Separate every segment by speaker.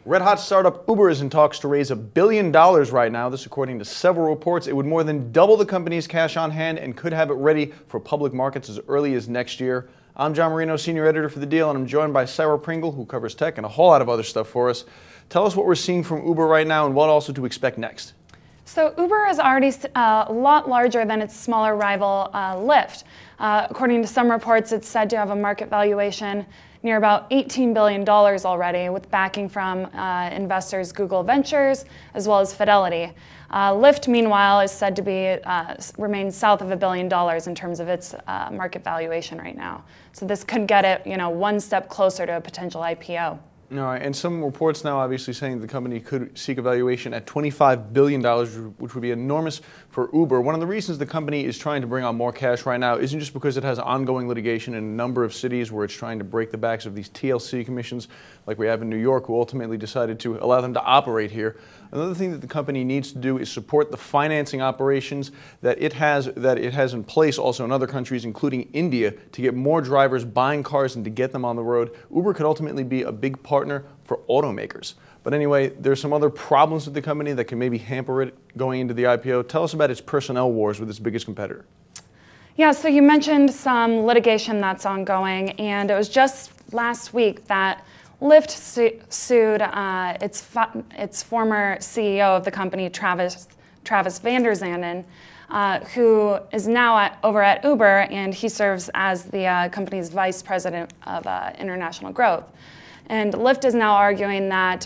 Speaker 1: Red-hot startup Uber is in talks to raise $1 billion right now. This according to several reports. It would more than double the company's cash on hand and could have it ready for public markets as early as next year. I'm John Marino, Senior Editor for The Deal, and I'm joined by Sarah Pringle, who covers tech and a whole lot of other stuff for us. Tell us what we're seeing from Uber right now and what also to expect next.
Speaker 2: So Uber is already a lot larger than its smaller rival Lyft. According to some reports, it's said to have a market valuation near about $18 billion already, with backing from investors Google Ventures as well as Fidelity. Lyft, meanwhile, is said to be remains south of $1 billion in terms of its market valuation right now. So this could get it, one step closer to a potential IPO.
Speaker 1: All right, and some reports now obviously saying the company could seek a valuation at $25 billion, which would be enormous for Uber. One of the reasons the company is trying to bring on more cash right now isn't just because it has ongoing litigation in a number of cities where it's trying to break the backs of these TLC commissions, like we have in New York, who ultimately decided to allow them to operate here. Another thing that the company needs to do is support the financing operations that it has in place also in other countries, including India, to get more drivers buying cars and to get them on the road. Uber could ultimately be a big partner for automakers. But anyway, there's some other problems with the company that can maybe hamper it going into the IPO. Tell us about its personnel wars with its biggest competitor.
Speaker 2: Yeah, so you mentioned some litigation that's ongoing, and it was just last week that Lyft sued its former CEO of the company, Travis VanderZanden, who is now over at Uber, and he serves as the company's vice president of international growth. And Lyft is now arguing that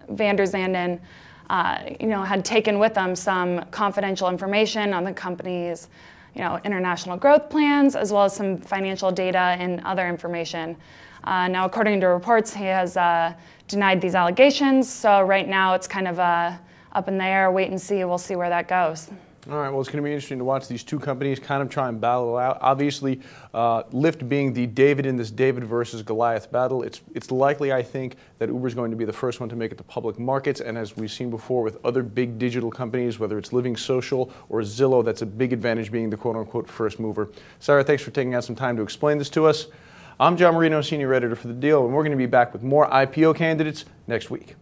Speaker 2: VanderZanden, had taken with him some confidential information on the company's, international growth plans, as well as some financial data and other information. Now, according to reports, he has denied these allegations. So right now, it's kind of up in the air. Wait and see. We'll see where that goes.
Speaker 1: All right, well, it's going to be interesting to watch these two companies kind of try and battle out. Obviously, Lyft being the David in this David versus Goliath battle, it's likely, I think, that Uber is going to be the first one to make it to public markets. And as we've seen before with other big digital companies, whether it's Living Social or Zillow, that's a big advantage being the quote-unquote first mover. Sarah, thanks for taking out some time to explain this to us. I'm John Marino, Senior Editor for The Deal, and we're going to be back with more IPO candidates next week.